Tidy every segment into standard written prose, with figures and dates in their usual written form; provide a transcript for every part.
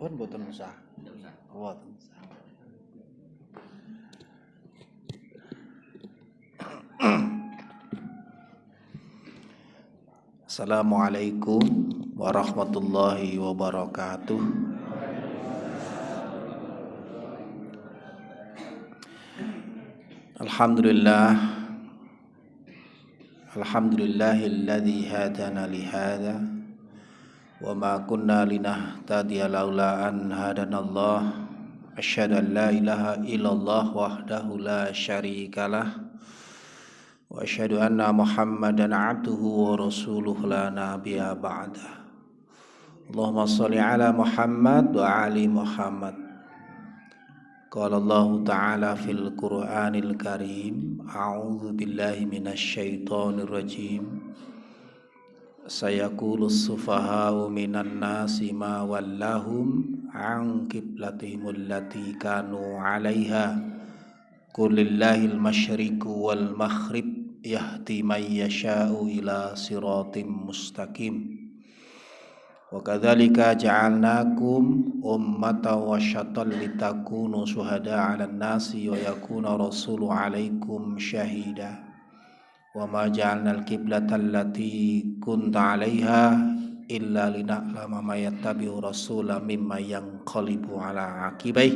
Pun boten usah. Boten usah. Assalamualaikum warahmatullahi wabarakatuh. Alhamdulillahilladzi hadana li hadza wa ma kunna linahtadiya laula an hadanallah. Asyhadu an la ilaha illallah wahdahu la syarikalah wa asyhadu anna Muhammadan abduhu wa rasuluhu la nabiyya ba'dah. Allahumma shalli ala Muhammad wa ali Muhammad. Qala Allah ta'ala fil Qur'anil Karim, a'udzu billahi minasy syaithanir rajim. Sayaqulus sufaha'u minan nasi ma wallahum an qiblatihim allati kanu 'alaiha. Qulillahil masyriqu wal maghrib yahdi may yasha'u ila siratim mustaqim. Wa kadzalika ja'alnakum ummatan wasyatan litakunu syuhada'a 'alan nasi wa yakuna rasulu 'alaikum syahida. Wa ma ja'alnal qiblata allati kunta 'alaiha illa lina'lama may yattabi'u rasula mimman yanqalibu 'ala 'aqibai.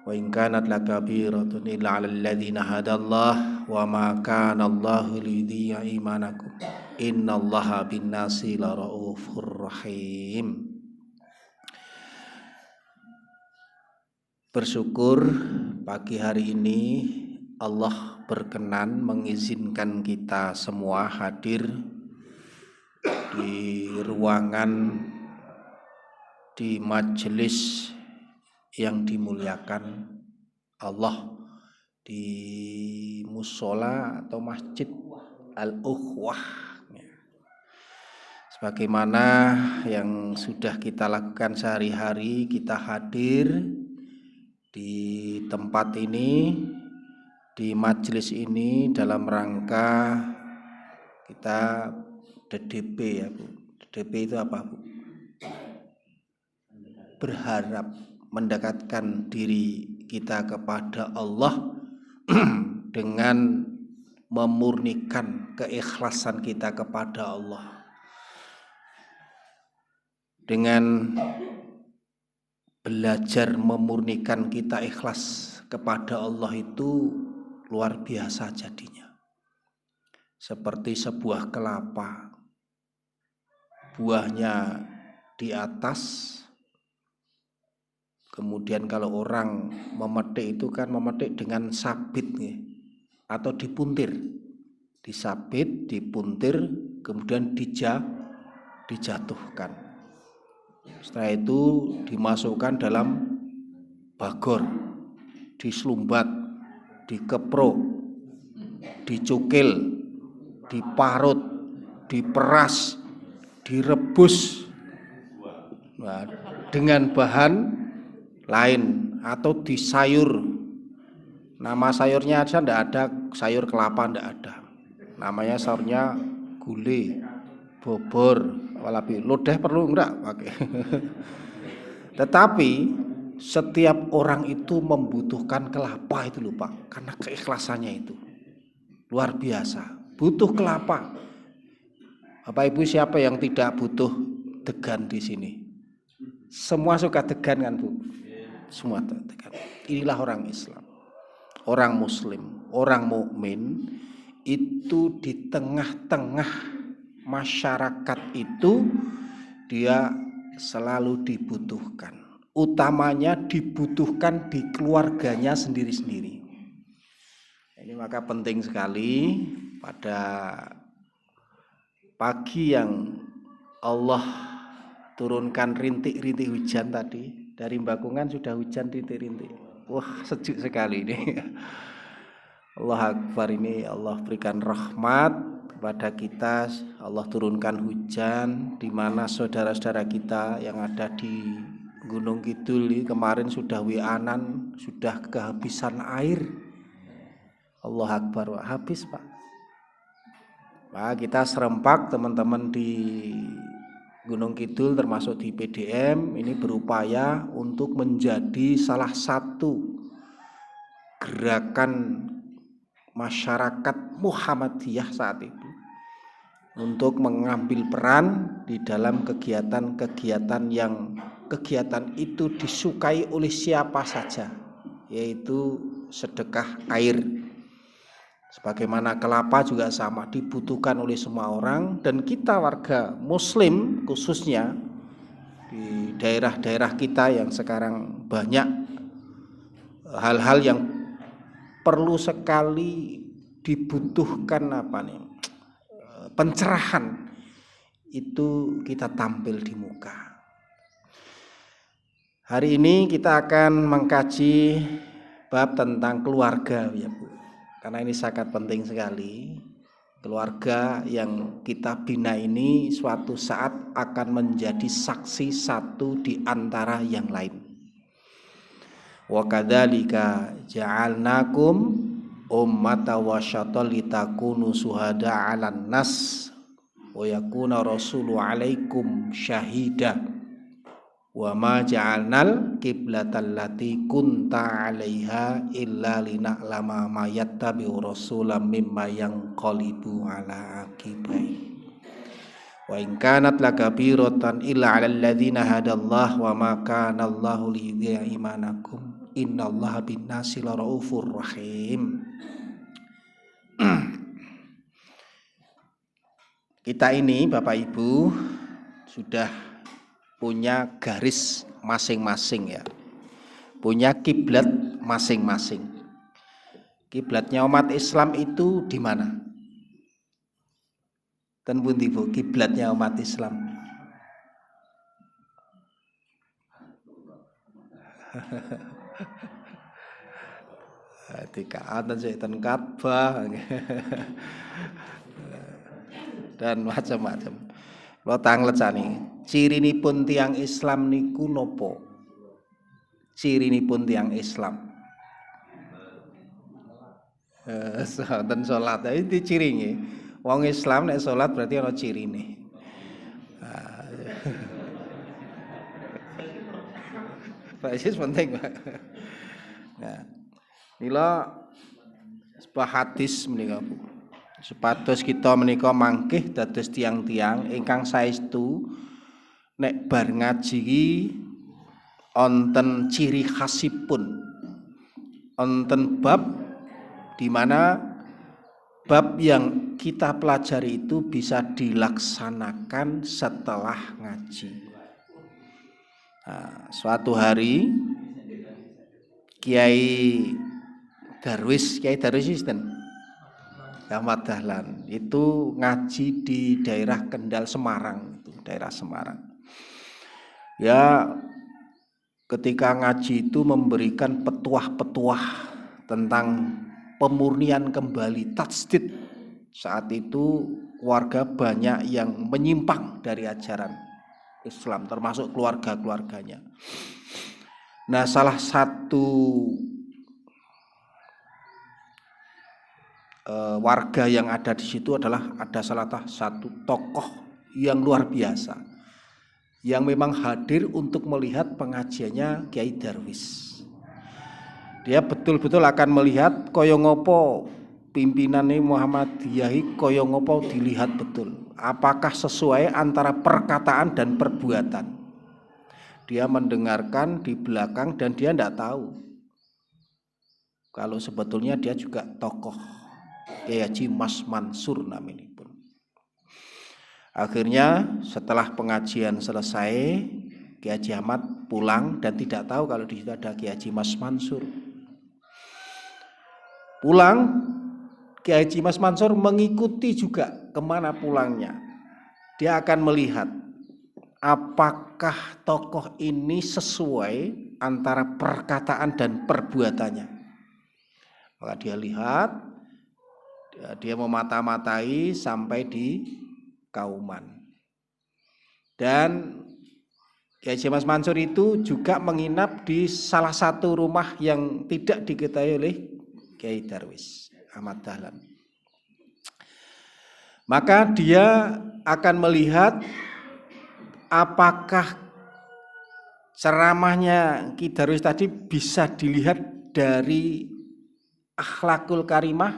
Wa in kanat lakabiratun illa 'alal ladzina hadallah wa ma kana Allahu liyudhi'a imanakum innallaha bin-nasi laraufur rahim. Bersyukur pagi hari ini Allah berkenan mengizinkan kita semua hadir di ruangan, di majelis yang dimuliakan Allah, di musola atau masjid Al-Ukhwah. Sebagaimana yang sudah kita lakukan sehari-hari, kita hadir di tempat ini, di majelis ini dalam rangka kita DDP ya Bu. DDP itu apa Bu? Berharap mendekatkan diri kita kepada Allah dengan memurnikan keikhlasan kita kepada Allah, dengan belajar memurnikan kita ikhlas kepada Allah itu luar biasa jadinya. Seperti sebuah kelapa, buahnya di atas, kemudian kalau orang memetik itu kan memetik dengan sabit ya, atau dipuntir, disabit, dipuntir, kemudian dijatuhkan. Setelah itu dimasukkan dalam bagor, diselumbat, dikeprok, dicukil, diparut, diperas, direbus dengan bahan lain atau disayur. Nama sayurnya aja ndak ada, sayur kelapa ndak ada. Namanya sayurnya gulai, bobor, walabi lodeh perlu enggak pakai. Tetapi setiap orang itu membutuhkan kelapa itu lupa, karena keikhlasannya itu luar biasa. Butuh kelapa. Bapak Ibu siapa yang tidak butuh degan di sini? Semua suka degan kan Bu? Semua degan. Inilah orang Islam. Orang muslim, orang mukmin itu di tengah-tengah masyarakat itu dia selalu dibutuhkan. Utamanya dibutuhkan di keluarganya sendiri-sendiri. Ini maka penting sekali pada pagi yang Allah turunkan rintik-rintik hujan tadi. Dari Bakungan sudah hujan rintik-rintik. Wah, sejuk sekali ini. Allah Akbar, ini Allah berikan rahmat kepada kita. Allah turunkan hujan di mana saudara-saudara kita yang ada di Gunung Kidul kemarin sudah wianan, sudah kehabisan air. Allah Akbar, habis Pak. Nah, kita serempak teman-teman di Gunung Kidul termasuk di PDM ini berupaya untuk menjadi salah satu gerakan masyarakat Muhammadiyah saat itu untuk mengambil peran di dalam kegiatan-kegiatan yang kegiatan itu disukai oleh siapa saja, yaitu sedekah air. Sebagaimana kelapa juga sama, dibutuhkan oleh semua orang, dan kita warga muslim khususnya di daerah-daerah kita yang sekarang banyak hal-hal yang perlu sekali dibutuhkan pencerahan, itu kita tampil di muka. Hari ini kita akan mengkaji bab tentang keluarga, ya Bu. Karena ini sangat penting sekali. Keluarga yang kita bina ini suatu saat akan menjadi saksi satu di antara yang lain. Wa kadzalika ja'alnakum ummatan wasatan litakunu syuhada 'alan nas wa yakuna rasulu 'alaikum syahida wa ma ja'alnal qiblatal lati kunta 'alaiha illa lina'lama ma yattabi'u rasulam mimma yanqalibu 'ala aqibai wa in kanat lakabiratan illa 'alal ladzina hadallah wa ma kana Allahu liyudhi'a imanakum innallaha bin-nasi laraufur rahim. Kita ini Bapak Ibu sudah punya garis masing-masing ya, punya kiblat masing-masing. Kiblatnya umat Islam itu di mana? Dan pundi Bu kiblatnya umat Islam? Dikaatan setan Ka'bah dan macam-macam. Lo tanglecani cirinipun tiang Islam niku nopo? Cirinipun tiang Islam dan sholat itu ciringi. Wong Islam nek sholat berarti ana cirine. Pak Isis penting Pak. Nah, nila sebuah hadis menika Bu. Supados kita menika mangkih dados tiang-tiang ingkang saestu nek bar ngaji onten ciri khasipun, onten bab di mana bab yang kita pelajari itu bisa dilaksanakan setelah ngaji. Nah, suatu hari Kiai Darwis Ahmad Dahlan itu ngaji di daerah Kendal Semarang, itu daerah Semarang. Ya, ketika ngaji itu memberikan petuah-petuah tentang pemurnian kembali tajdid. Saat itu warga banyak yang menyimpang dari ajaran Islam, termasuk keluarga-keluarganya. Nah, salah satu warga yang ada di situ adalah ada salah satu tokoh yang luar biasa yang memang hadir untuk melihat pengajiannya Kiai Darwis. Dia betul-betul akan melihat kaya ngopo pimpinane Muhammadiyah kaya ngopo, dilihat betul apakah sesuai antara perkataan dan perbuatan. Dia mendengarkan di belakang dan dia tidak tahu kalau sebetulnya dia juga tokoh Kiai Haji Mas Mansur namanya pun. Akhirnya setelah pengajian selesai, Kiai Haji Ahmad pulang dan tidak tahu kalau di situ ada Kiai Haji Mas Mansur. Pulang, Kiai Haji Mas Mansur mengikuti juga kemana pulangnya. Dia akan melihat apakah tokoh ini sesuai antara perkataan dan perbuatannya. Maka dia lihat, dia memata-matai sampai di Kauman. Dan Kiai Haji Mas Mansur itu juga menginap di salah satu rumah yang tidak diketahui oleh Kiai Darwis Ahmad Dahlan. Maka dia akan melihat apakah ceramahnya Ki Darwis tadi bisa dilihat dari akhlakul karimah,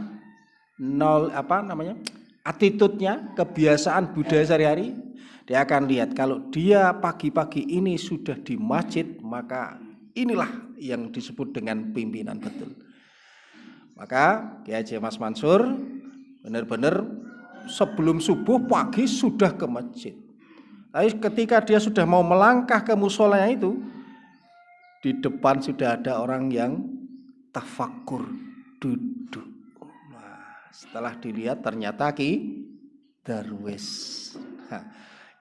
attitude-nya, kebiasaan budaya sehari-hari. Dia akan lihat kalau dia pagi-pagi ini sudah di masjid, maka inilah yang disebut dengan pimpinan betul. Maka Kiai Haji Mas Mansur benar-benar sebelum subuh pagi sudah ke masjid. Tapi ketika dia sudah mau melangkah ke musholanya itu, di depan sudah ada orang yang tafakkur, duduk. Nah, setelah dilihat ternyata Ki Darwis. Nah,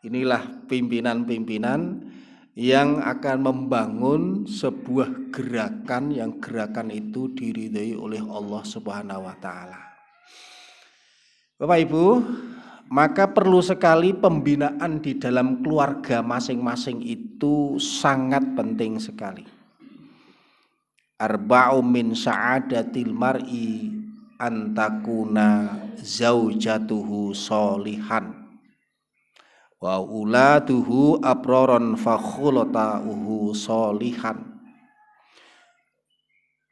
inilah pimpinan-pimpinan yang akan membangun sebuah gerakan yang gerakan itu diridhoi oleh Allah Subhanahu wa taala. Bapak Ibu, maka perlu sekali pembinaan di dalam keluarga masing-masing itu sangat penting sekali. Arba'u min sa'adatil mar'i antakuna zaujatuhu solihan wa uladuhu abraron fakhulota'uhu solihan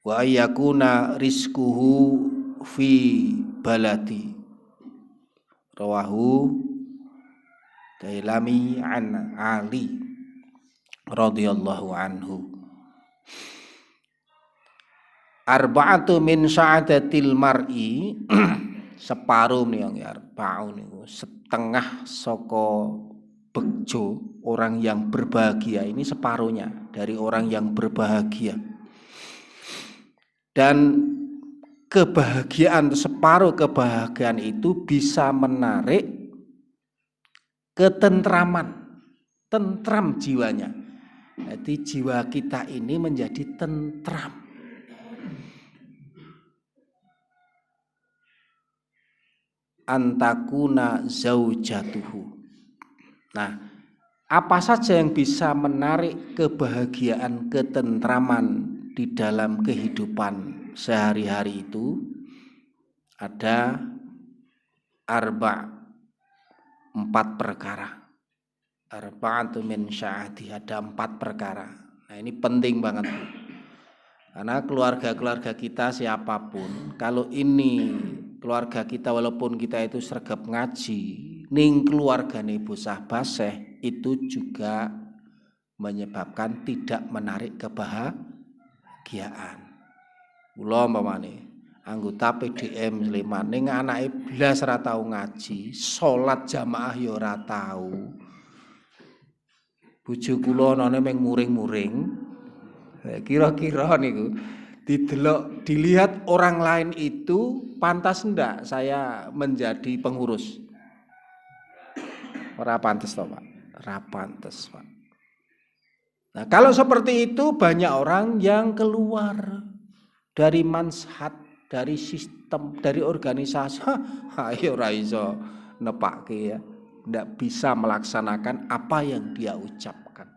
wa ayyakuna rizkuhu fi baladi. Rawahu Dailami an Ali radhiyallahu anhu. Arba'atu min sa'adatil mar'i separuh nih yang arba'u niku setengah saka bejo orang yang berbahagia, ini separuhnya dari orang yang berbahagia. Dan kebahagiaan, separuh kebahagiaan itu bisa menarik ketentraman, tentram jiwanya. Jadi jiwa kita ini menjadi tentram. Antakuna zaujatuhu. Nah, apa saja yang bisa menarik kebahagiaan, ketentraman di dalam kehidupan sehari-hari itu? Ada 4 perkara. Arba'atu min sya'ati, ada 4 perkara. Nah, ini penting banget. Karena keluarga-keluarga kita siapapun, kalau ini keluarga kita walaupun kita itu sregep ngaji, ning keluargane bosah baseh itu juga menyebabkan tidak menarik kebahagiaan. Kula umpamane anggota PDM Sleman ning anake blas ora tau ngaji, salat jamaah ya ora tau. Bojo kula anane mung muring-muring. Kira-kira niku didelok, dilihat orang lain itu pantas ndak saya menjadi pengurus? Ora pantes toh, Pak. Ora pantes, Pak. Nah, kalau seperti itu banyak orang yang keluar dari manshat, dari sistem, dari organisasi. Ayo ora iso nepake ya. Ndak bisa melaksanakan apa yang dia ucapkan.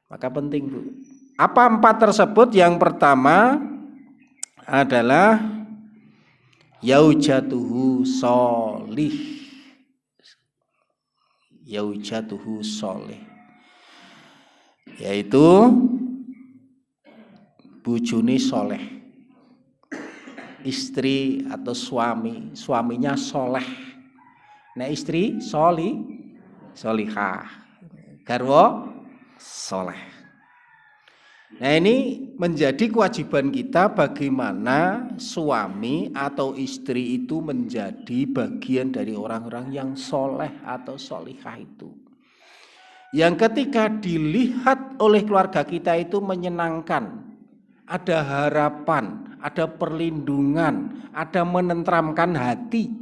Maka penting, Bu. Apa 4 tersebut? Yang pertama adalah yaujatuhu sholih. Yaujatuhu sholih, yaitu bojone soleh, istri atau suaminya soleh. Nah, istri solihah, garwa soleh. Nah, ini menjadi kewajiban kita bagaimana suami atau istri itu menjadi bagian dari orang-orang yang soleh atau solihah itu. Yang ketika dilihat oleh keluarga kita itu menyenangkan, ada harapan, ada perlindungan, ada menenteramkan hati,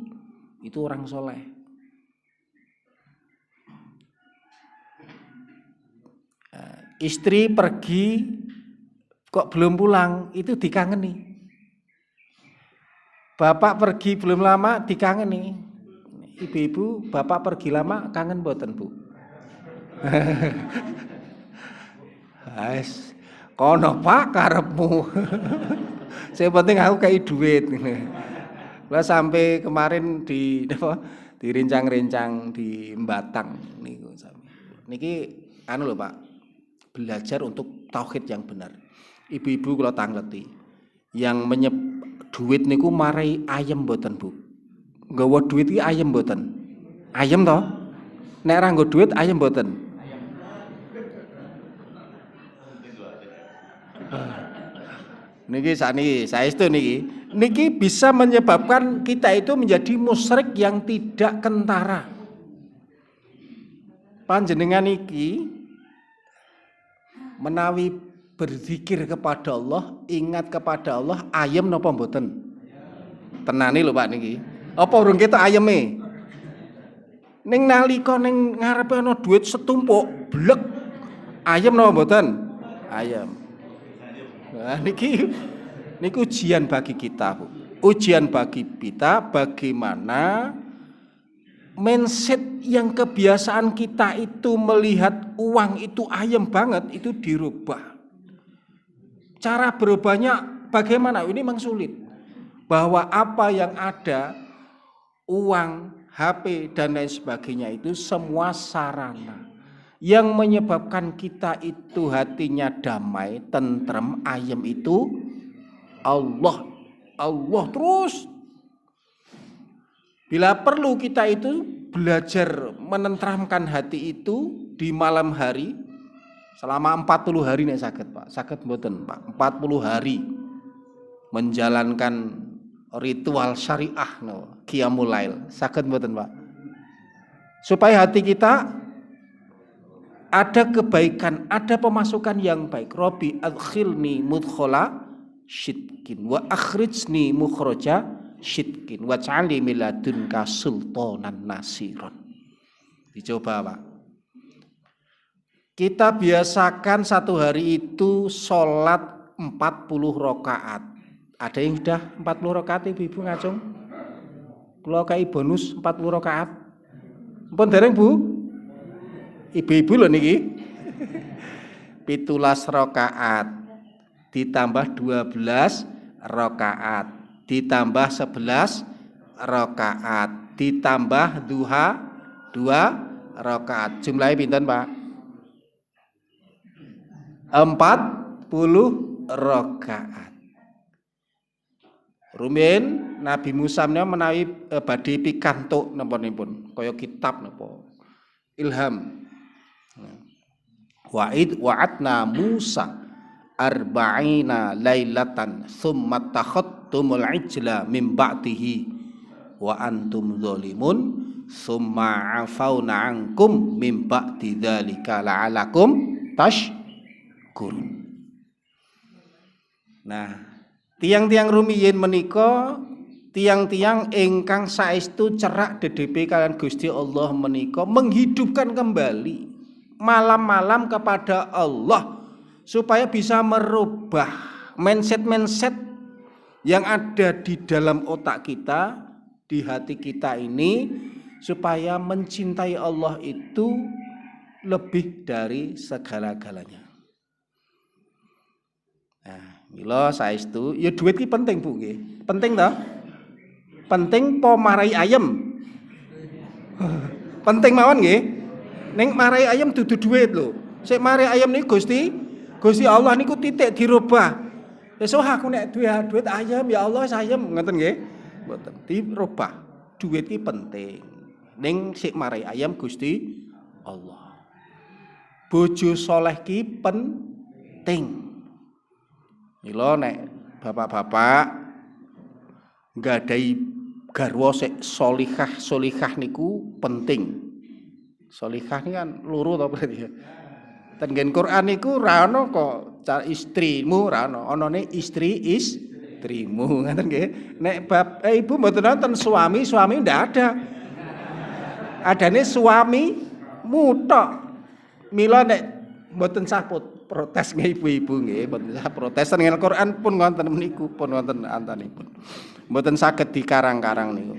itu orang soleh. Istri pergi kok belum pulang, itu dikangeni. Bapak pergi belum lama dikangeni. Ibu-ibu, bapak pergi lama kangen mboten, Bu? Guys, kono Pak karepmu. Saya penting aku kayak duit. Lah sampai kemarin dirincang-rincang di Batang niku sami. Niki anu lho Pak, belajar untuk tauhid yang benar. Ibu-ibu kula tangleti. Yang duit niku marai ayem mboten Bu. Nggawa duit iki ayem mboten? Ayem toh? Nek ra nggo duit ayem mboten? Niki sakniki saestu niki bisa menyebabkan kita itu menjadi musyrik yang tidak kentara. Panjenengan iki menawi berzikir kepada Allah, ingat kepada Allah, ayem napa mboten? Tenane lho Pak niki. Apa urung ketok ayeme? Ning nalika ning ngarepe ana duit setumpuk, blek. Ayem napa mboten? Ayem. Nah, niki ujian bagi kita, Bu. Ujian bagi kita bagaimana mindset yang kebiasaan kita itu melihat uang itu ayem banget itu dirubah. Cara berubahnya bagaimana? Ini memang sulit. Bahwa apa yang ada, uang, HP dan lain sebagainya itu semua sarana yang menyebabkan kita itu hatinya damai, tentrem, ayem itu Allah terus. Bila perlu kita itu belajar menenteramkan hati itu di malam hari selama 40 hari nih sakit Pak. Sakit mboten Pak. 40 hari menjalankan ritual syariah no, qiyamul lail. Sakit mboten Pak. Supaya hati kita ada kebaikan, ada pemasukan yang baik. Robbi adkhilni mudkhala syidkin wa akhrijni mukhraja syidkin waj'alni min ladunka sultanan nasiron. Dicoba Pak. Kita biasakan satu hari itu sholat 40 rakaat. Ada yang sudah 40 rakaat ibu-ibu ngacung? Kula kai bonus 40 rakaat. Mpun dereng Bu? Ibu-ibu lho niki. 17 rakaat ditambah 12 rakaat ditambah 11 rakaat ditambah duha 2 rakaat. Jumlahnya pinten Pak? 40 rakaat. Rumiyin Nabi Musa menawi badhe pikantuk napa-nipun kaya kitab napa ilham. Wa'adna Musa arba'ina lailatan thumma takhattumul ijla min ba'dihi wa antum zalimun thumma afauna ankum min ba'di dzalika la'alakum tashkurun. Nah, tiang-tiang rumiyin menika tiang-tiang ingkang saestu cerak DDP kalian Gusti Allah menika menghidupkan kembali malam-malam kepada Allah supaya bisa merubah mindset-mindset yang ada di dalam otak kita, di hati kita ini supaya mencintai Allah itu lebih dari segala-galanya. Nah, mila saestu ya duit ki penting Bu nggih. Penting toh? Penting po marai ayam. Penting mawon nggih. Ning marai ayam dudu duit lho. Sik marai ayam niku Gusti Allah niku titik dirubah. Besok aku nek duit ayam ya Allah sayem ngoten nggih. Mboten dirubah. Duit ki penting. Ning sik marai ayam Gusti Allah. Bojo soleh ki penting. Mila nek bapak-bapak nggadahi garwa sik solihah niku penting. Solihah ini kan luru to berarti ya. Ten Quran niku ra ono kok istrimu ra ono, onone istrimu ngoten nggih. Nek ibu mboten nonton suami ndak ada. Adane suami mutok. Mila nek mboten sah protes nggih ibu-ibu nggih, mboten sah protes ten Quran pun wonten niku pun wonten antanipun. Mboten saged dikarang-karang niku.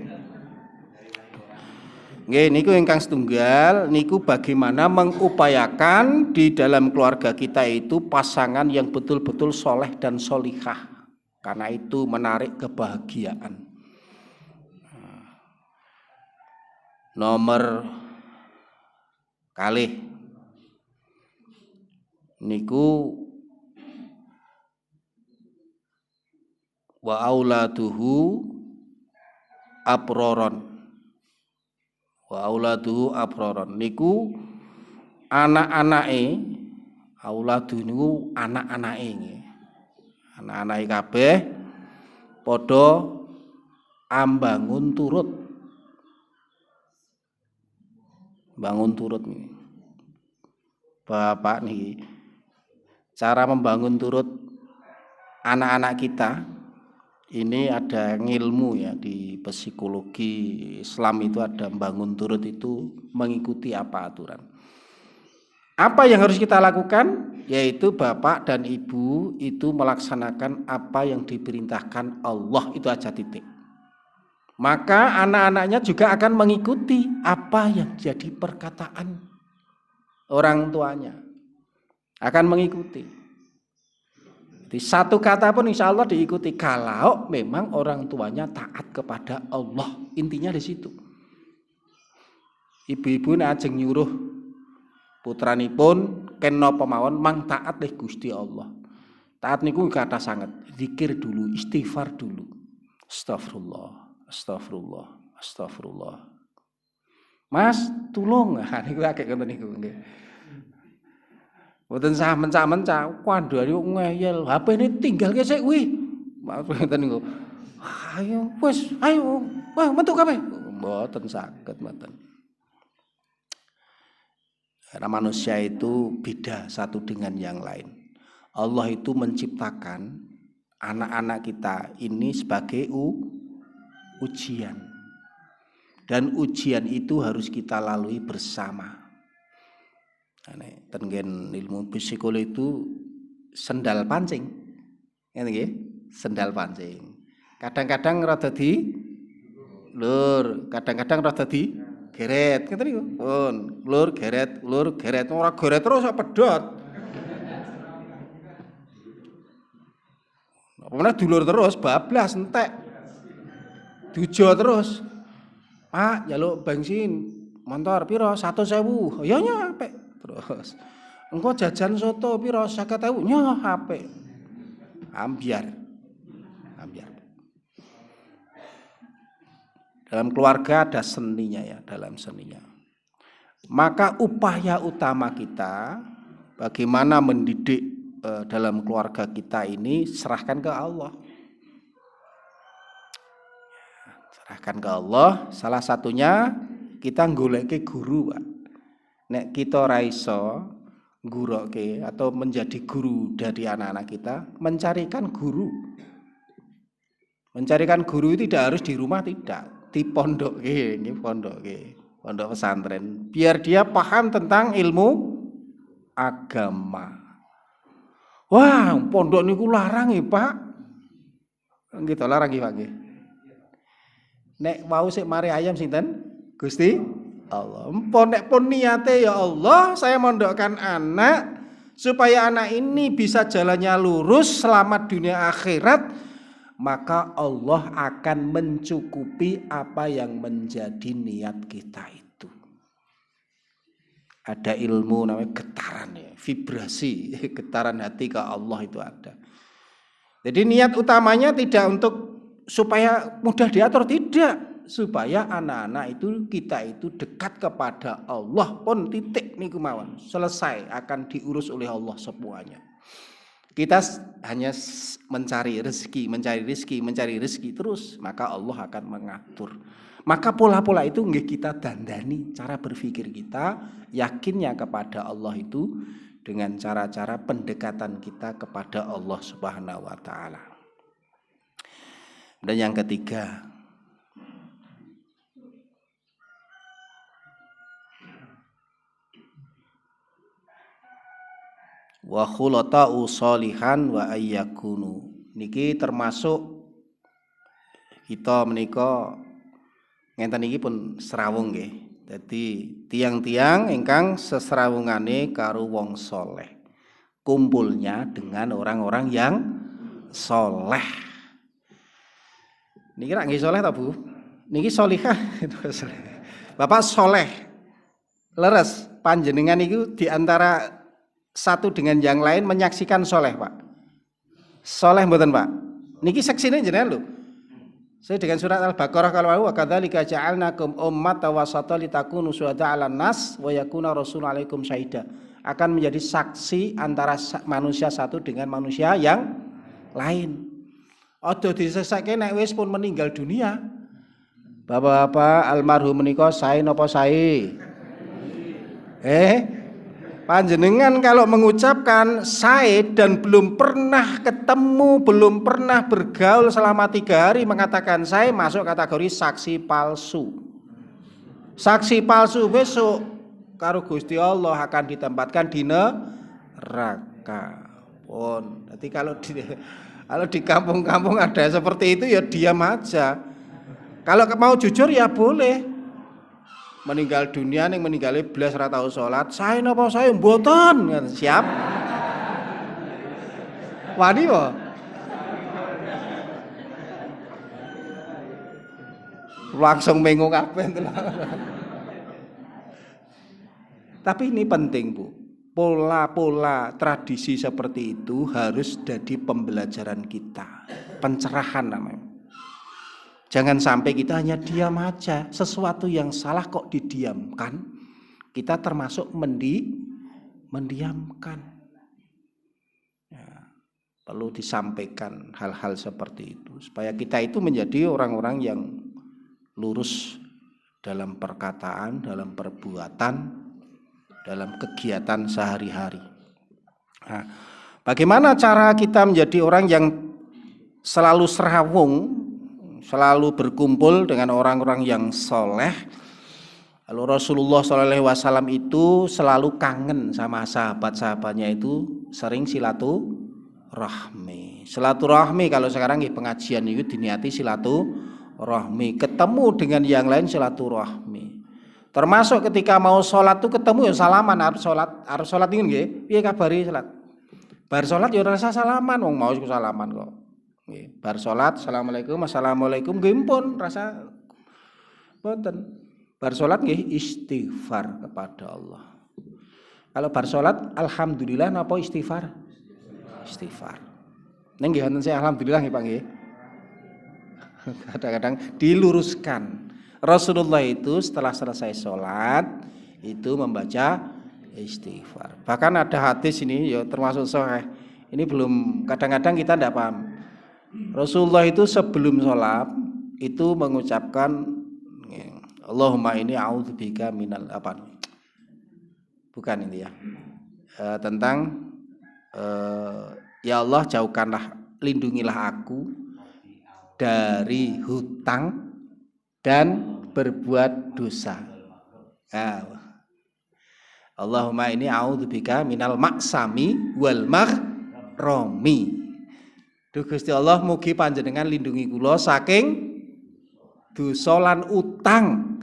Nggih niku ingkang setunggal niku bagaimana mengupayakan di dalam keluarga kita itu pasangan yang betul-betul soleh dan solihah, karena itu menarik kebahagiaan. Nomor kalih niku wa auladuhu aproron. Wa auladuhu aproron niku anak-anake, auladu niku anak-anake nggih. Anak-anake kabeh padha ambangun turut. Bangun turut nih. Bapak nih, cara membangun turut anak-anak kita ini ada ngilmu ya, di psikologi Islam itu ada membangun turut itu mengikuti apa aturan. Apa yang harus kita lakukan? Yaitu bapak dan ibu itu melaksanakan apa yang diperintahkan Allah, itu aja, titik. Maka anak-anaknya juga akan mengikuti apa yang jadi perkataan orang tuanya, akan mengikuti. Di satu kata pun insya Allah diikuti kalau memang orang tuanya taat kepada Allah. Intinya di situ. Ibu-ibu ajeng nyuruh putranipun ken napa mawon mang taat leh Gusti Allah. Taat niku kata sangat, zikir dulu, istighfar dulu. Astagfirullah. Astagfirullah, astagfirullah. Mas, tulung. Niku akeh ngoten niku nggih. Mboten sah mencak-mencak, kandhane ngeyel, HP-ne tinggalke sik kuwi. Maaf ngoten niku. Ayo wis, ayo. Wah, metu kabeh. Mboten saged mboten. Karena manusia itu beda satu dengan yang lain. Allah itu menciptakan anak-anak kita ini sebagai ujian, dan ujian itu harus kita lalui bersama. Tenggen ilmu psikologi itu sendal pancing, sendal pancing. Kadang-kadang rada di lur, kadang-kadang rada di geret, ngeten niku. Pun lur geret, ora geret terus pedhot. Apa meneh dulur terus bablas entek. Dujo terus. Pak, njaluk bensin motor piro? 100.000. Ya apik. Terus. Engko jajan soto piro? 50.000. Ya apik. Ambiar. Dalam keluarga ada seninya ya, dalam seninya. Maka upaya utama kita bagaimana mendidik dalam keluarga kita ini serahkan ke Allah. Serahkan ke Allah, salah satunya kita nggoleke guru, Pak. Nek kita ora iso nguroke atau menjadi guru dari anak-anak kita, mencarikan guru. Mencarikan guru itu tidak harus di rumah, tidak, di pondoke, ini pondok pesantren, biar dia paham tentang ilmu agama. Wah, pondok niku larang ya, Pak. Gitu larang ya, Pak nggih. Nek wau sik mari ayam sinten? Gusti Allah. Empun nek pun niate ya Allah, saya mondokkan anak supaya anak ini bisa jalannya lurus selamat dunia akhirat, maka Allah akan mencukupi apa yang menjadi niat kita itu. Ada ilmu namanya getaran ya, vibrasi, getaran hati ke Allah itu ada. Jadi niat utamanya tidak untuk supaya mudah diatur, tidak, supaya anak-anak itu kita itu dekat kepada Allah pun titik niku mawon, selesai akan diurus oleh Allah semuanya. Kita hanya mencari rezeki terus, maka Allah akan mengatur. Maka pola-pola itu nggih kita dandani cara berpikir kita, yakinnya kepada Allah itu dengan cara-cara pendekatan kita kepada Allah Subhanahu wa taala. Dan yang ketiga, wa khulata'u sholihan wa ayyakunu. Niki termasuk kita menika ngenten iki pun serawung nggih. Dadi tiang-tiang ingkang seserawungane karo wong soleh, kumpulnya dengan orang-orang yang soleh. Niki rak nggih soleh ta Bu? Niki solihah. Bapak soleh, leres, panjenengan itu diantara satu dengan yang lain menyaksikan soleh Pak. Soleh mboten Pak? Niki seksine jenengan lho. Saya dengan surat Al-Baqarah kalau wa kadzalika ja'alnakum ummatan wasata litakunu syuhada 'alan nas wa yakuna rasul 'alaikum syahida. Akan menjadi saksi antara manusia satu dengan manusia yang lain. Aja disesake nek wis pun meninggal dunia. Bapak-bapak almarhum menika sae napa sae? Panjenengan kalau mengucapkan sae dan belum pernah ketemu, belum pernah bergaul selama 3 hari mengatakan sae, masuk kategori saksi palsu. Saksi palsu besok karo Gusti Allah akan ditempatkan di neraka. Pun. Jadi kalau di kampung-kampung ada seperti itu ya diam aja. Kalau mau jujur ya boleh. Meninggal dunia ning meninggali blas ora tau salat, sae napa sae mboten. Siap. Wani po. Langsung mengung kabeh. Tapi ini penting Bu, pola-pola tradisi seperti itu harus jadi pembelajaran kita, pencerahan namanya. Jangan sampai kita hanya diam aja, sesuatu yang salah kok didiamkan, kita termasuk mendiamkan. Ya, perlu disampaikan hal-hal seperti itu, supaya kita itu menjadi orang-orang yang lurus dalam perkataan, dalam perbuatan, dalam kegiatan sehari-hari. Nah, bagaimana cara kita menjadi orang yang selalu serawung, selalu berkumpul dengan orang-orang yang soleh? Lalu Rasulullah SAW itu selalu kangen sama sahabat-sahabatnya, itu sering silaturahmi. Silaturahmi kalau sekarang di pengajian itu diniati silaturahmi, ketemu dengan yang lain silaturahmi. Termasuk ketika mau sholat tuh ketemu ya salaman, harus sholat ingin nggih, piye kabari sholat. Bar sholat ya rasa salaman, wong mau salaman kok. Nggih, bar sholat assalamualaikum gimpun rasa boten. Bar sholat nggih istighfar kepada Allah. Kalau bar sholat alhamdulillah napa istighfar? Istighfar. Neng nggih wonten saya alhamdulillah nggih Pak nggih. Kadang-kadang diluruskan. Rasulullah itu setelah selesai sholat itu membaca istighfar. Bahkan ada hadis ini ya termasuk sahih. Ini belum, kadang-kadang kita tidak paham. Rasulullah itu sebelum sholat itu mengucapkan Allahumma ini a'udzubika minal apa? Bukan ini ya. Tentang ya Allah jauhkanlah, lindungilah aku dari hutang dan berbuat dosa. Allahumma ini a'udzubika minal maksami wal maghromi. Duh Gusti Allah, mugi panjenengan lindungi kula saking dosa lan utang.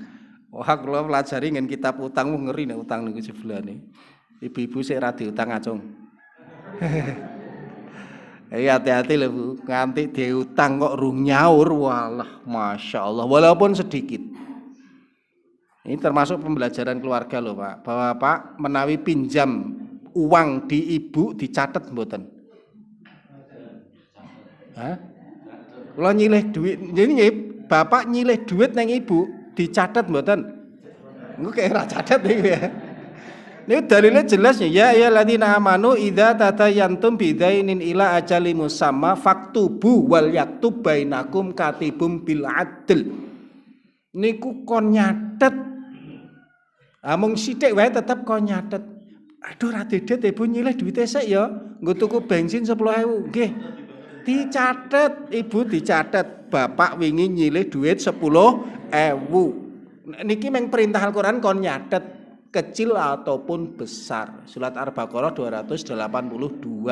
Wah, kula pelajari ngen kitab utang, ngeri nek utang niku sebelane. Ibu-ibu sik ra diutang acung. Hati-hati lho Bu, nganti diutang kok rung nyaur, walah Masya Allah, walaupun sedikit. Ini termasuk pembelajaran keluarga loh Pak, bahwa Pak menawi pinjam uang di ibu dicatat mboten? Hah? Kalau nyilih duit, jadi Bapak nyilih duit nang ibu dicatat mboten? Engko kayak ra catat iki ya. Ini dalilnya jelas ya ayyuhalladzina amanu idza tatayantum bidainin ila ajali musamma faktubu wal yaktub bainakum katibum bil adl. Niku kon nyatet. Mung sithik wae tetep kon nyatet. Aduh ra dedet ibu nyilih duwite sik ya, nggo tuku bensin 10.000. Nggih. Dicatet, ibu dicatet. Bapak wingi nyilih duit 10.000. Niki meng perintah Al-Qur'an kon nyatet. Kecil ataupun besar. Surat Al-Baqarah 282.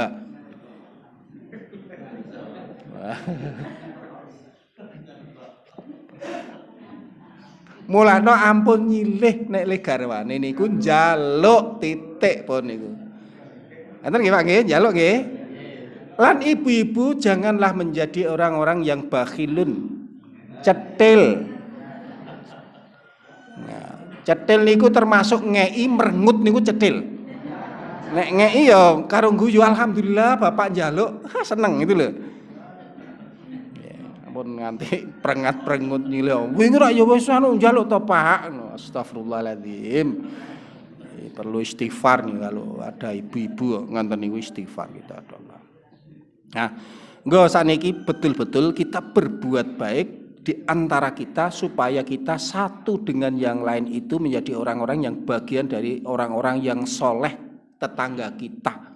Mulane ampun nyilih nek le garwane niku njaluk titik pun niku. Enten nggih Pak nggih, njaluk nggih. Lan ibu-ibu janganlah menjadi orang-orang yang bakhilun, cetil. Nah, Cetil niku termasuk ngei merengut niku cetil. Nek ngei ya karo guyu alhamdulillah bapak njaluk, seneng gitu lho. Ya, ampun nganti prengat-prengut nyilih. Wingi rak ya wis anu njaluk to Pak. Astagfirullahaladzim. Perlu istighfar nih kalau ada ibu-ibu nganten niku istighfar kita doa. Nah, nggo saniki betul-betul kita berbuat baik di antara kita supaya kita satu dengan yang lain itu menjadi orang-orang yang bagian dari orang-orang yang soleh tetangga kita.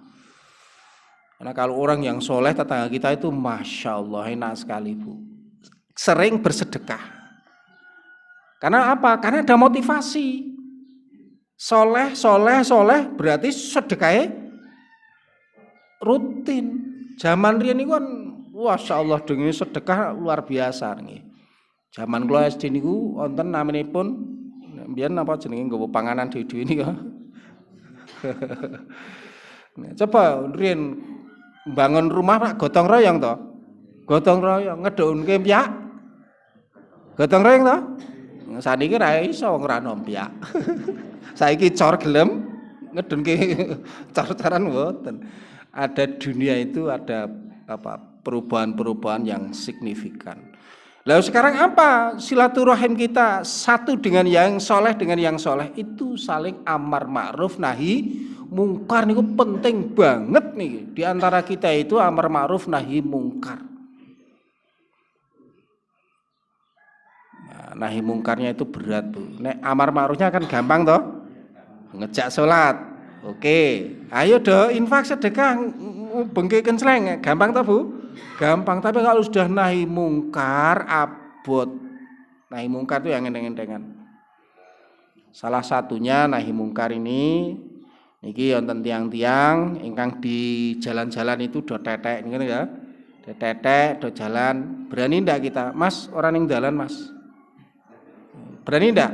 Karena kalau orang yang soleh tetangga kita itu Masya Allah enak sekali Bu. Sering bersedekah. Karena apa? Karena ada motivasi. Soleh berarti sedekahnya rutin. Zaman riyen niku kan Masya Allah dengan sedekah luar biasa nih. Zaman kula SD niku wonten naminipun mbiyen apa jenenge nggawa panganan dhewe-dhewe niku. Coba riyen bangun rumah Pak gotong royong to. Gotong royong ngedhunke pyak. Gotong royong to. Saniki ra iso wong ra nompyak. Saiki cor gelem ngedhunke cor-coran mboten. Ada dunia itu ada apa perubahan-perubahan yang signifikan. Lalu sekarang apa silaturahim kita satu dengan yang soleh itu saling amar ma'ruf nahi mungkar niku penting banget nih. Di antara kita itu amar ma'ruf nahi mungkar. Nah, nahi mungkarnya itu berat Bu. Nek amar ma'rufnya kan gampang toh. Ngejak sholat. Oke. Ayo do infak sedekah bengke kenceleng gampang toh Bu? Gampang, tapi kalau sudah nahi mungkar abot. Nahi mungkar itu yang enteng-entengan. Salah satunya nahi mungkar ini niki wonten tiang-tiang ingkang di jalan-jalan itu do tetek ngene ya. Do tetek, do jalan. Berani ndak kita? Mas, orang ning dalan, Mas. Berani ndak?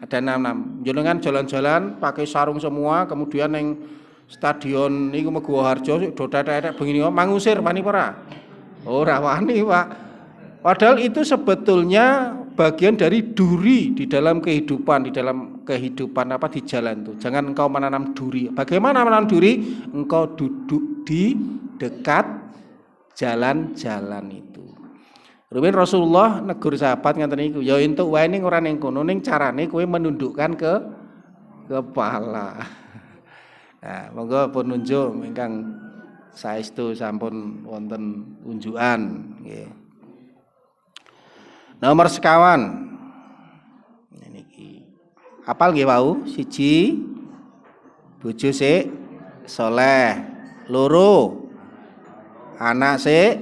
Ada 6-6. Jenengan jalan-jalan pakai sarung semua, kemudian yang stadion niku Megoharjo do tetek begini mangusir wani ora? Ora wani, Pak. Padahal itu sebetulnya bagian dari duri di dalam kehidupan apa di jalan tuh. Jangan engkau menanam duri. Bagaimana menanam duri? Engkau duduk di dekat jalan-jalan itu. Rumin Rasulullah negur sahabat ngaten niku, ya entuk wae ning ora ning kono ning carane kowe menundukkan ke kepala. Nah, monggo pun nunjuk ingkang saestu sampun wonten unjukan nggih. Nomor sekawan. Niki. Apal nggih wau? 1 bojo sik saleh, 2 anak sik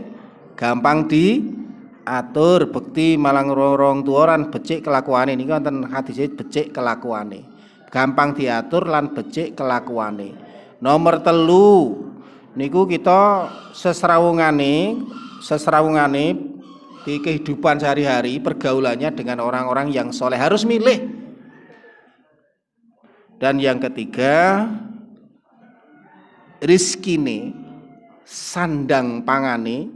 gampang diatur, bekti malang rong tuwa lan becik kelakuane. Niki wonten hadise becik kelakuane. Gampang diatur lan becik kelakuane. Nomor 3 niku kita sesrawungane di kehidupan sehari-hari pergaulannya dengan orang-orang yang soleh harus milih. Dan yang ketiga rizkine sandang pangane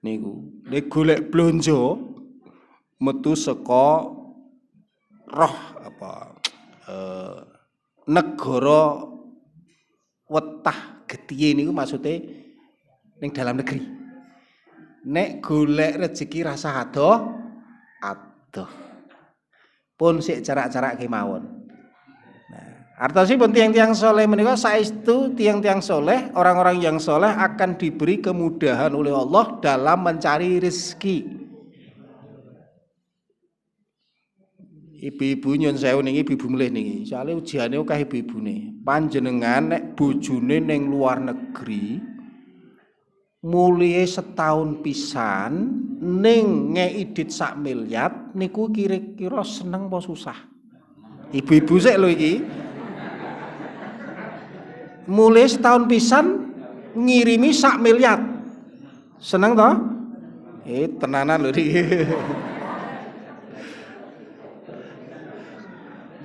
niku nek golek blonjo metu saka roh apa negara wetah getihe niku maksude ning dalam negeri. Nek golek rezeki rasa adoh. Pun sik jarak-jarak kemawon. Nah, artosipun tiang-tiang soleh menika saestu tiang-tiang soleh, orang-orang yang soleh akan diberi kemudahan oleh Allah dalam mencari rezeki. Ibu-ibu nyun sewu niki ibu mlih niki. Soale ujiane akeh ibu-ibune. Panjenengan nek bojone ning luar negeri mulih setahun pisan ning ngei dit 1 miliar niku kira-kira seneng apa susah? Ibu-ibu sik lho iki. Mulih setahun pisan ngirimi 1 miliar. Seneng toh? Tenanan lho iki.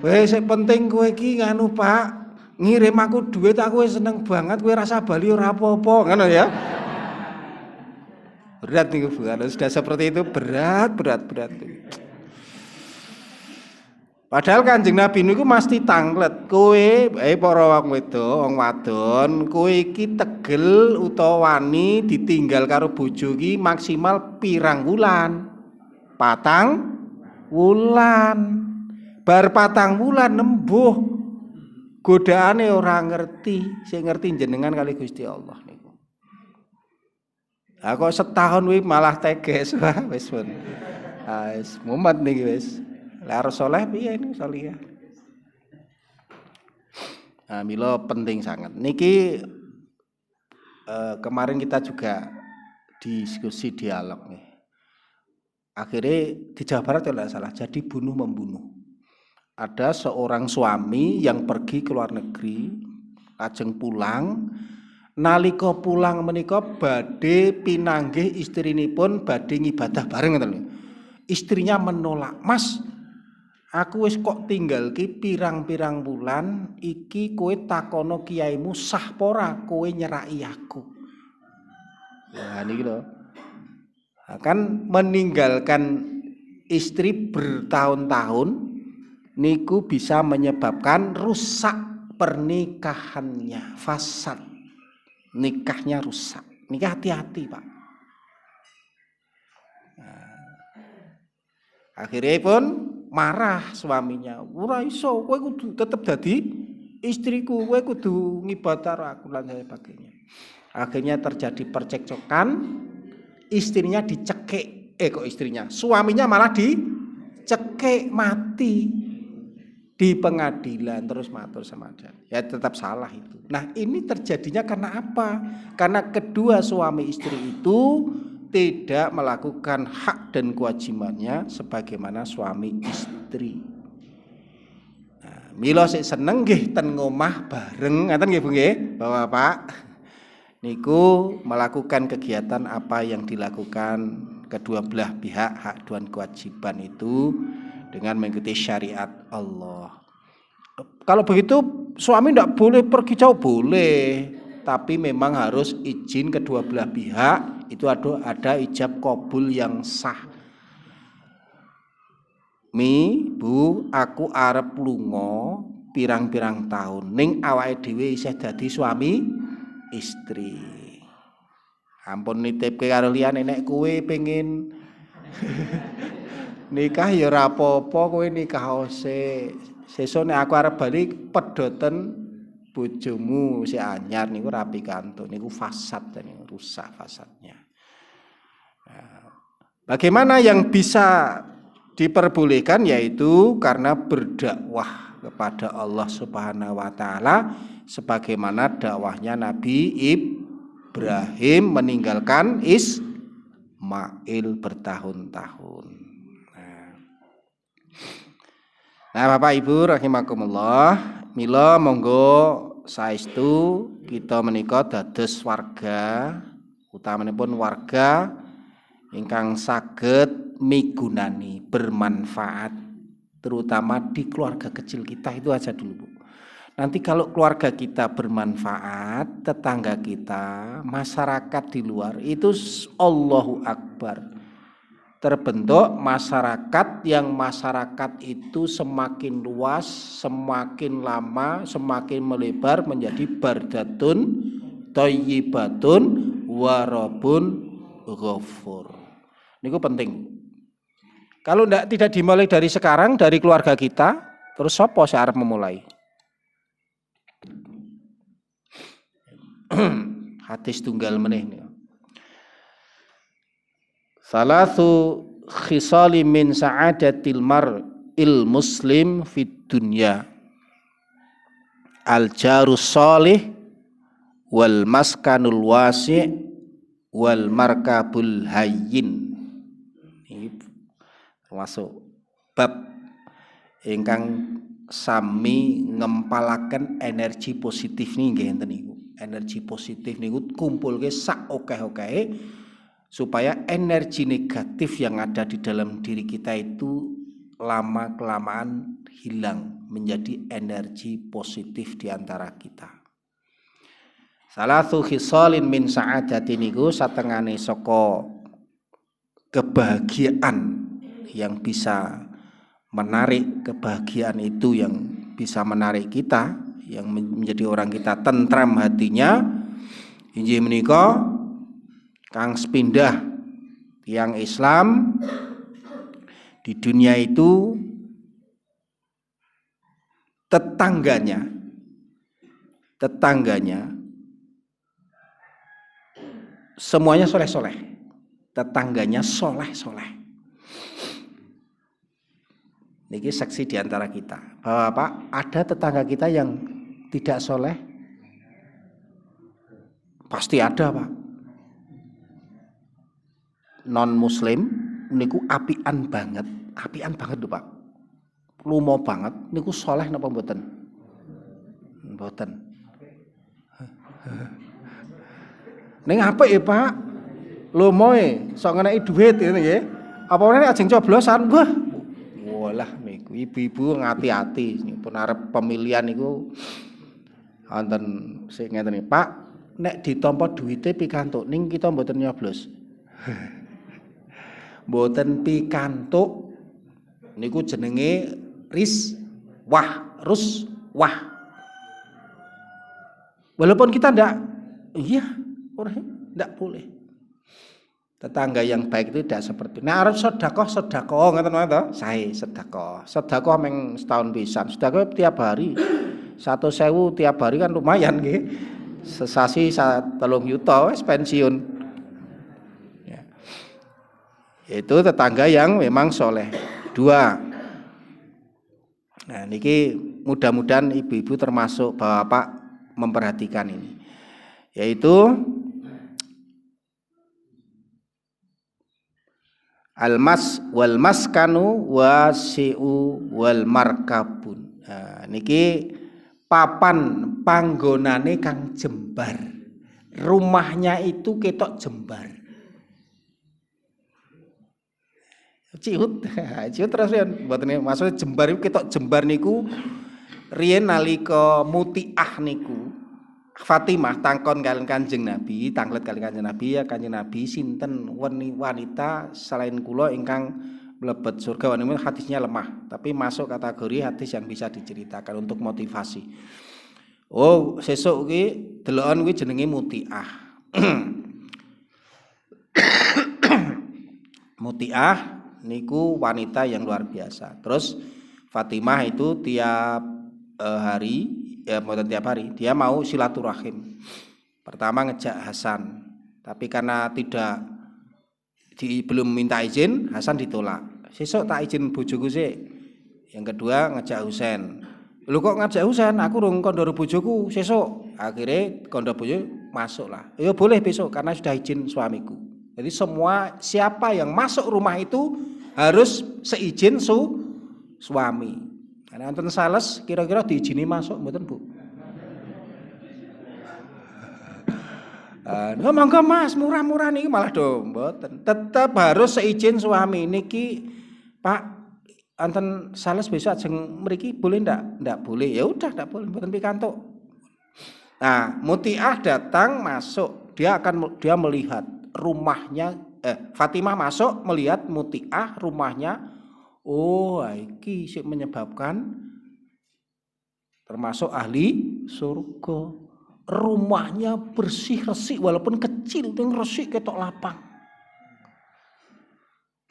Wes sing penting kowe iki nganu Pak, ngirim aku duit aku wis seneng banget, kowe rasa bali ora apa-apa, ngono ya. Berat nih Bu, kalau sudah seperti itu berat. Padahal Kanjeng Nabi niku mesti tanglet, kowe para wong wedok, wong wadon, kowe iki tegel utawa wani ditinggal karo bojo iki maksimal pirang wulan? 4 wulan. Bar 4 wulan nembuh godaane ora ngerti, sing ngerti jenengan kali Gusti Allah niku. Lah kok setahun kuwi malah teges, wis pun. Wis mumet niki wis. Lah arep saleh piye niku saleh. Nah, mila penting sangat. Niki kemarin kita juga diskusi dialog nih. Akhirnya di Jawa Barat kalau tidak salah jadi bunuh-membunuh. Ada seorang suami yang pergi ke luar negeri, lajeng pulang. Nalika pulang menika badhe pinanggih istrinipun badhe ngibadah bareng ngoten. Istrinya menolak, "Mas, aku wis kok tinggal ki pirang-pirang bulan, iki kowe takono kiaimu sah pora kowe nyeraki aku." Nah niki lho. Akan meninggalkan istri bertahun-tahun niku bisa menyebabkan rusak pernikahannya, fasad. Nikahnya rusak. Nikah hati-hati, Pak. Nah, akhirnya pun marah suaminya. Ora iso, kowe kudu tetep dadi istriku, kowe kudu ngibadah aku lan sebagainya. Akhirnya terjadi percekcokan, istrinya dicekik. Suaminya malah dicekik mati di pengadilan terus matur samadan. Ya tetap salah itu. Nah, ini terjadinya karena apa? Karena kedua suami istri itu tidak melakukan hak dan kewajibannya sebagaimana suami istri. Nah, mila sik seneng nggih ten ngomah bareng, ngaten nggih Bu nggih, Bapak-bapak. Niku melakukan kegiatan apa yang dilakukan kedua belah pihak hak dan kewajiban itu dengan mengikuti syariat Allah. Kalau begitu suami tidak boleh pergi jauh, boleh, tapi memang harus izin kedua belah pihak, itu ada ijab kabul yang sah. Bu, aku arep lunga pirang-pirang tahun ning awake dhewe isih dadi suami istri. Ampun nitipke karo liyane nek kowe pengen nikah ya ora apa-apa, kowe nikah ose. Sesuk nek aku arep bali pedoten bojomu si anyar niku rapi kantuk niku fasad dan niku rusak fasadnya. Nah, bagaimana yang bisa diperbolehkan yaitu karena berdakwah kepada Allah Subhanahu wa taala sebagaimana dakwahnya Nabi Ibrahim meninggalkan Ismail bertahun-tahun. Nah, Bapak Ibu rahimakumullah, mila monggo saestu kita menika dados warga, utamanipun warga ingkang saged migunani, bermanfaat terutama di keluarga kecil kita itu aja dulu, Bu. Nanti kalau keluarga kita bermanfaat, tetangga kita, masyarakat di luar itu Allahu Akbar. Terbentuk masyarakat yang masyarakat itu semakin luas, semakin lama, semakin melebar menjadi bardatun, thayyibatun, warabun, ghafur. Niku penting. Kalau tidak dimulai dari sekarang, dari keluarga kita, terus sapa sing arep memulai? Hadis tunggal meneh. Salasu khisali min sa'adatil mar'il muslim fid dunya. Al-jarus sholih wal maskanul wasi' wal markabul hayyin. Ini termasuk bab ingkang sami ngempalaken energi positif nih nggih enten niku. Energi positif niku kumpulke sak akeh-akehe supaya energi negatif yang ada di dalam diri kita itu lama-kelamaan hilang menjadi energi positif di antara kita. Salatu khisalin min sa'adati niku satengane saka kebahagiaan yang bisa menarik kebahagiaan itu yang bisa menarik kita, yang menjadi orang kita tentram hatinya, injih menika kang sepindah yang Islam di dunia itu tetangganya semuanya soleh-soleh, tetangganya soleh-soleh. Niki saksi di antara kita bahwa Pak, ada tetangga kita yang tidak soleh, pasti ada Pak. Non Muslim niku apian banget lho Pak, lumo banget niku soleh napa mboten? Mboten. Ning apik ya Pak, lumoe sok ngeneki duit ngene nggih. Apa meneh ajeng coblosan, wah. Walah niku ibu-ibu ngati-ati pun arep pemilihan niku wonten sing ngeten iki, Pak, nek ditampa duwite pikantuk ning kita mboten nyoblos. Mboten pikantuk niku jenenge ruswah. Walaupun kita ndak boleh. Tetangga yang baik itu tidak seperti. Nah, arep sedekah ngoten wae to. Sae sedekah. Sedekah meng setahun pisan. Sedekah tiap hari. 1.000 tiap hari kan lumayan nggih. Sesasi 3 juta wis pensiun. Ya. Itu tetangga yang memang soleh. 2. Nah, niki mudah-mudahan ibu-ibu termasuk bapak memperhatikan ini. Yaitu almas wal maskanu wasi'u wal markabun. Nah, niki papan panggonane kang jembar. Rumahnya itu ketok jembar. Ciut terus riyen mboten maksud jembar iku ketok jembar niku riyen nalika Mutiah niku Fatimah tangkon kalian Kanjeng Nabi, tanglet kalian Kanjeng Nabi, ya Kanjeng Nabi sinten wanita selain kula ingkang mlebet surga. Wanimun hadisnya lemah, tapi masuk kategori hadis yang bisa diceritakan untuk motivasi. Oh, sesuk ki deloken kuwi jenenge Mutiah. Mutiah niku wanita yang luar biasa. Terus Fatimah itu tiap hari, ya bukan tiap hari, dia mau silaturahim. Pertama ngejak Hasan, tapi karena belum minta izin, Hasan ditolak. Sesuk tak izin bojoku sih. Yang kedua ngejak Husain. Lu kok ngajak Husain? Aku rung kandha bojoku sesuk. Akhirnya kandha bojo masuklah. Ya boleh besok karena sudah izin suamiku. Jadi semua siapa yang masuk rumah itu harus seizin suami. Karena wonten sales kira-kira diizini masuk mboten Bu? Monggo Mas, murah-murah niki malah do mboten. Tetap harus seizin suami. Niki Pak, wonten sales besok ajeng mriki boleh ndak? Ndak boleh. Ya udah ndak boleh, mboten pikantuk. Nah, Mutiah datang masuk, dia melihat rumahnya Fatimah masuk melihat Mutiah rumahnya. Oh, iki sing menyebabkan termasuk ahli surga. Rumahnya bersih resik walaupun kecil, ning resik ketok lapang.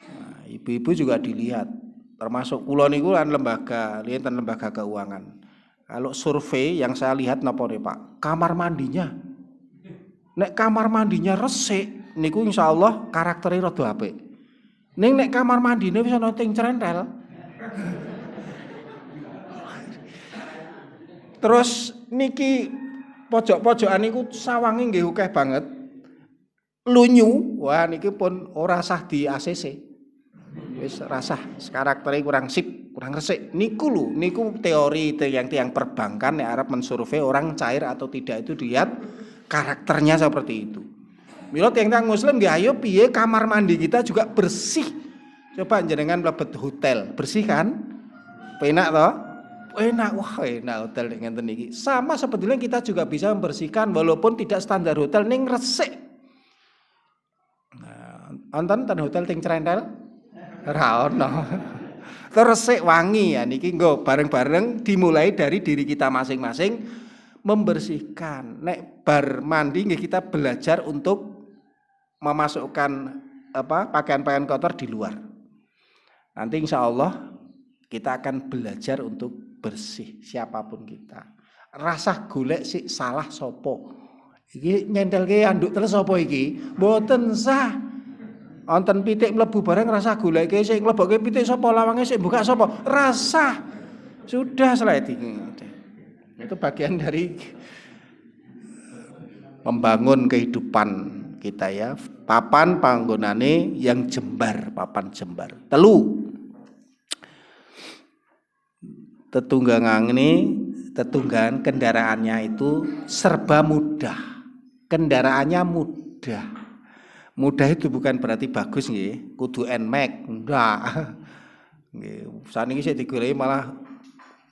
Nah, ibu-ibu juga dilihat. Termasuk kula niku kan lembaga keuangan. Kalau survei yang saya lihat napa Pak? Kamar mandinya. Nek kamar mandinya resik niku insyaallah karaktere rada apik. Ning nek kamar mandine wis ana ting crentel. Terus niki pojok-pojokan niku sawange nggih akeh banget. Lunyu, wah niki pun ora sah di ACC. Wis rasah karaktere kurang sip, kurang resik. Niku teori yang perbankan nek arep mensurvei orang cair atau tidak itu dilihat karakternya seperti itu. Mila tiyang muslim nggih ayo piye kamar mandi kita juga bersih. Coba jenengan mlebet hotel, bersih kan? Penak toh? Enak, wah enak hotel ngenten iki. Sama sebetulnya kita juga bisa membersihkan walaupun tidak standar hotel ning resik. Nah, wonten ten hotel ting crentel? Ora ono. Terus sik wangi ya niki nggo bareng-bareng dimulai dari diri kita masing-masing membersihkan. Nek bar mandi nggih kita belajar untuk memasukkan pakaian-pakaian kotor di luar. Nanti insya Allah kita akan belajar untuk bersih siapapun kita. Rasa golek sik salah sopo. Iki nyentelke anduk terus sapa iki? Mboten sah. Wonten pitik mlebu bareng rasa goleke sing mlebokke pitik sapa, lawange sing buka sapa? Rasa. Sudah sliding. Itu bagian dari membangun kehidupan kita ya. Papan panggonane yang jembar, papan jembar. Telu. Tetunggangan kendaraannya itu serba mudah. Kendaraannya mudah. Mudah itu bukan berarti bagus nggih, kudu NMAX, enggak. Nggih, saniki sik digoleki malah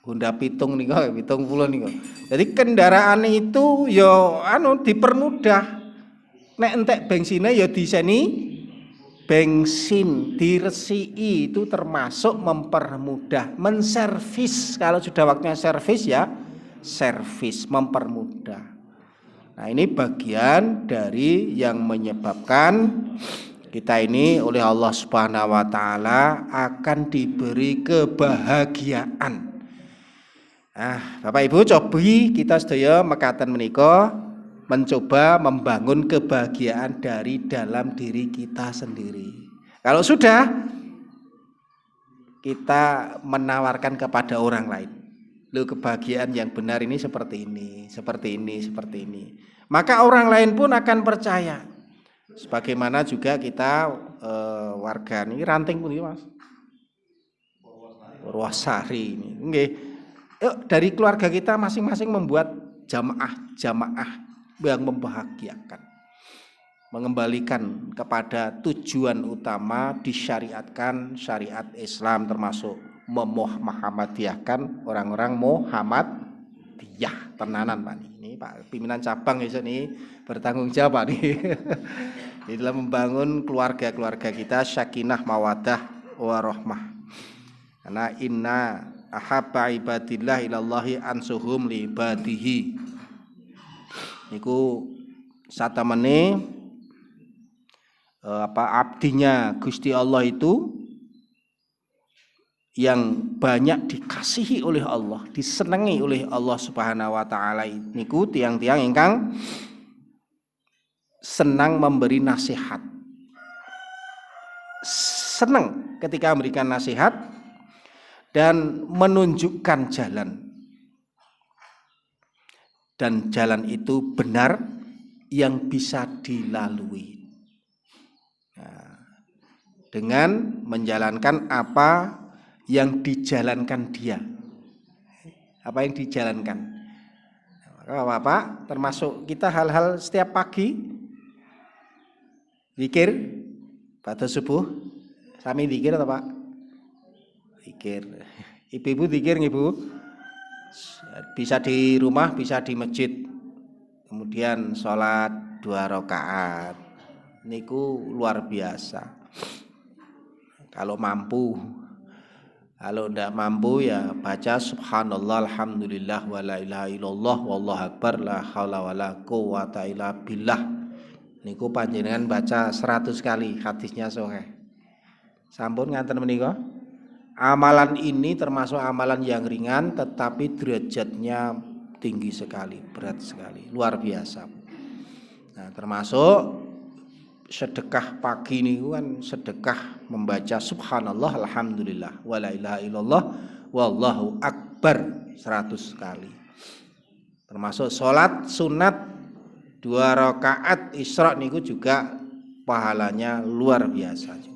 Honda Pitung nika, 70 nika. Jadi kendaraan itu ya dipermudah. Nek entek bensine ya diseni bensin, diresiki, itu termasuk mempermudah, menservis. Kalau sudah waktunya servis ya servis, mempermudah. Nah, ini bagian dari yang menyebabkan kita ini oleh Allah Subhanahu wa taala akan diberi kebahagiaan. Bapak Ibu, cobi kita sedaya mekaten menika mencoba membangun kebahagiaan dari dalam diri kita sendiri. Kalau sudah, kita menawarkan kepada orang lain. Loh, kebahagiaan yang benar ini seperti ini, seperti ini, seperti ini. Maka orang lain pun akan percaya. Sebagaimana juga kita warga ini ranting pun Mas. Purwosari ini. Nggih. Yuk, dari keluarga kita masing-masing membuat jamaah yang membahagiakan, mengembalikan kepada tujuan utama disyariatkan syariat Islam, termasuk Muhammadiyahkan orang-orang Muhammadiyah tenanan Pak. Ini Pak pimpinan cabang ini bertanggung jawab Pak nih. Di dalam membangun keluarga-keluarga kita sakinah mawaddah warahmah. Karena inna ahabba ibadillah ilallahi ansuhum li ibadihi. Niku satamene abdinya Gusti Allah itu yang banyak dikasihi oleh Allah, disenangi oleh Allah Subhanahu wa taala niku tiang-tiang ingkang senang memberi nasihat. Senang ketika memberikan nasihat dan menunjukkan jalan. Dan jalan itu benar yang bisa dilalui. Dengan menjalankan apa yang dijalankan dia. Apa yang dijalankan. Maka Bapak, termasuk kita hal-hal setiap pagi zikir pada subuh. Sami zikir atau Pak? Zikir. Ibu-ibu zikir nggih, Bu? Bisa di rumah, bisa di masjid. Kemudian sholat 2 rakaat. Niku luar biasa. Kalau mampu. Kalau tidak mampu ya baca subhanallah alhamdulillah wa la ilaha illallah wallahu akbar la haula wala quwata illa billah. Niku panjenengan baca 100 kali, hadisnya sahih. Sampun nganten menika. Amalan ini termasuk amalan yang ringan tetapi derajatnya tinggi sekali, berat sekali, luar biasa. Nah, termasuk sedekah pagi ini kan sedekah membaca subhanallah alhamdulillah wa la ilaha illallah wallahu akbar 100 kali. Termasuk sholat sunat 2 rakaat Isra niku juga pahalanya luar biasa juga.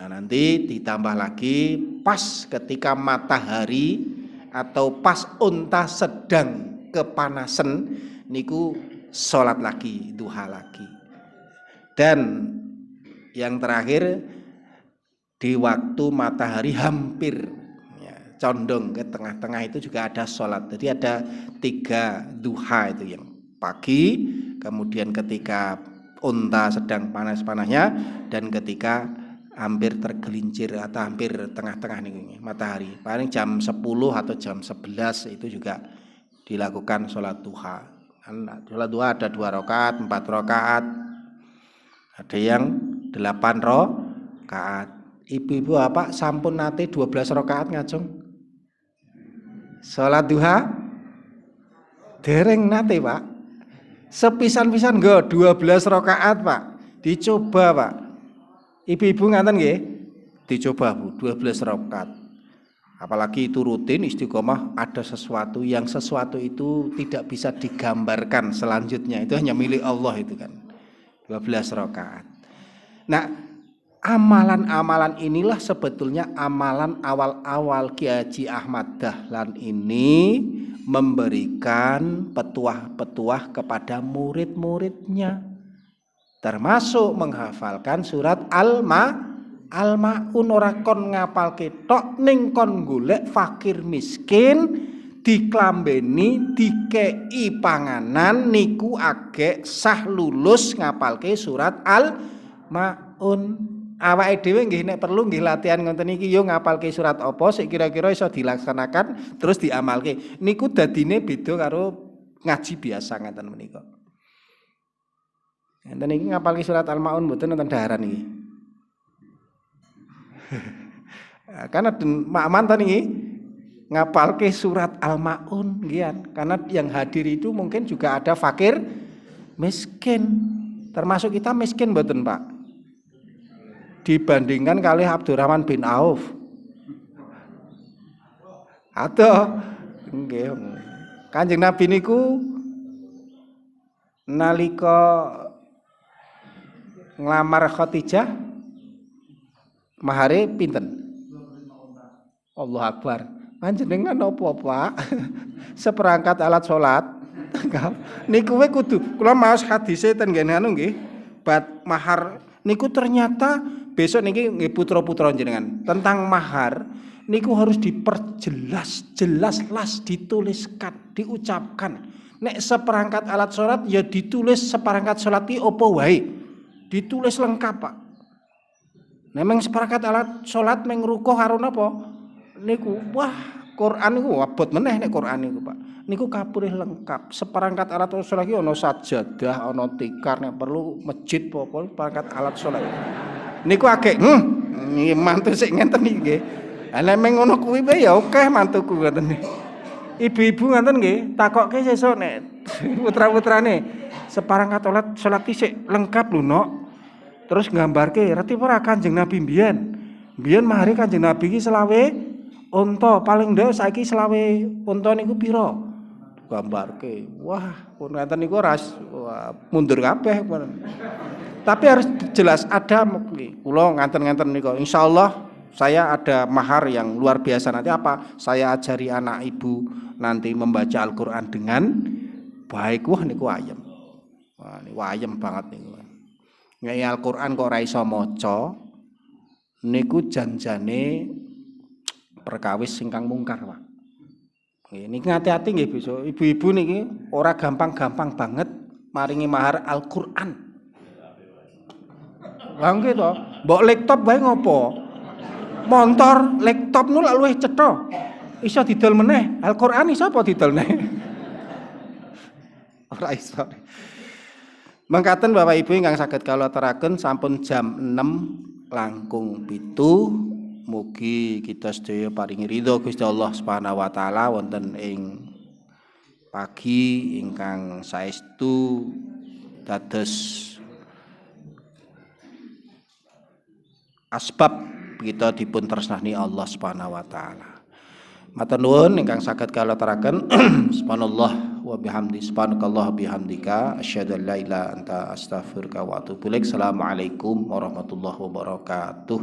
Nah, nanti ditambah lagi pas ketika matahari atau pas unta sedang kepanasan niku sholat lagi, duha lagi. Dan yang terakhir di waktu matahari hampir condong ke tengah-tengah itu juga ada sholat. Jadi ada 3 duha itu, yang pagi, kemudian ketika unta sedang panas-panasnya, dan ketika hampir tergelincir atau hampir tengah-tengah nih matahari. Paling jam 10 atau jam 11 itu juga dilakukan sholat duha. Sholat duha ada 2 rakaat, 4 rakaat, ada yang 8 rakaat. Ibu-ibu apa sampun nate 12 rakaat ngajeng sholat duha? Dereng nate Pak. Sepisan-pisan nggo 12 rakaat Pak. Dicoba Pak. Ibu-ibu ngaten nggih? Dicoba Bu 12 rakaat. Apalagi itu rutin istiqomah, ada sesuatu yang sesuatu itu tidak bisa digambarkan selanjutnya. Itu hanya milik Allah itu kan. 12 rakaat. Nah, amalan-amalan inilah sebetulnya amalan awal-awal Kiai Haji Ahmad Dahlan ini memberikan petuah-petuah kepada murid-muridnya. Termasuk menghafalkan surat Al-Ma'un, ora kon ngapalke tok ning kon golek fakir miskin diklambeni dikei panganan niku agek sah lulus ngapalke surat Al-Ma'un. Awake dhewe nggih nek perlu nggih latihan ngoten iki yo ngapalke surat apa sik kira-kira iso dilaksanakan terus diamalke. Niku dadine beda karo ngaji biasa ngeten menika. Enten iki ngapalke surat Al-Ma'un mboten nonton daharan iki. Karena mantan ini ngapalke surat Al-Ma'un gian. Karena yang hadir itu mungkin juga ada fakir miskin. Termasuk kita miskin mboten Pak. Dibandingkan kali Abdurrahman bin Auf. Atau nggih. Kanjeng Nabi niku nalika nglamar Khadijah mahare pinten? Allahu Akbar. Panjenengan napa, Pak? Seperangkat alat salat. Niku we kudu kula maos hadise ten ngene anu nggih. Bad mahar niku ternyata besok niki nggih putra-putra jenengan. Tentang mahar niku harus diperjelas, jelas dituliskan, diucapkan. Nek seperangkat alat salat ya ditulis seperangkat salat iki apa wae. Ditulis lengkap, Pak. Nemeng seperangkat alat salat meng rukuh karo napa? Niku wah, Quran niku abot meneh nek Quran niku, Pak. Niku kapurih lengkap. Seperangkat alat salat iki ana sajadah, ana tikar, nek perlu masjid apa perangkat alat salat. Niku akeh, mantu sik ngenten iki nggih. Lah meng ngono kuwi bae ya akeh mantuku ngoten. Ibu-ibu ngoten nggih, takokke sesuk nek putra-putrane seperangkat alat salat sik lengkap lho, Nok. Terus nggambarke rati ora Kanjeng Nabi mbiyen. Mbiyen mahare Kanjeng Nabi iki 20 unta, paling ndak saiki 20 unta niku pira? Gambarke. Wah, pun ngaten niku ora mundur kabeh. Tapi harus jelas ada kula nganten-nganten niku. Insyaallah saya ada mahar yang luar biasa nanti apa? Saya ajari anak ibu nanti membaca Al-Qur'an dengan baik. Wah niku ayem. Wah niku ayem banget niku. Ngene Al-Qur'an kok ora iso maca niku janjane perkawis ingkang mungkar, Pak. Niki hati-hati nggih besok. Ibu-ibu niki ora gampang-gampang banget maringi mahar Al-Qur'an. Lah nggih to, mbok laptop bae ngopo? Montor, laptop nu lak luwih cetha. Iso didol meneh. Al-Qur'an iso apa didol meneh? Ora iso. Mangkaten Bapak Ibu ingkang saged kula aturaken sampun jam 6 langkung 7. Mugi kita sedaya paringi ridho Gusti Allah Subhanahu wa taala wonten ing pagi ingkang saestu dados asbab kita dipun tresnani Allah Subhanahu wa taala. Matur nuwun ingkang saged kula aturaken subhanallah wa bihamdi subhanakallah bihamdika asyhadu an la ilaha anta astaghfiruka wa atubu ilaik. Assalamualaikum warahmatullahi wabarakatuh.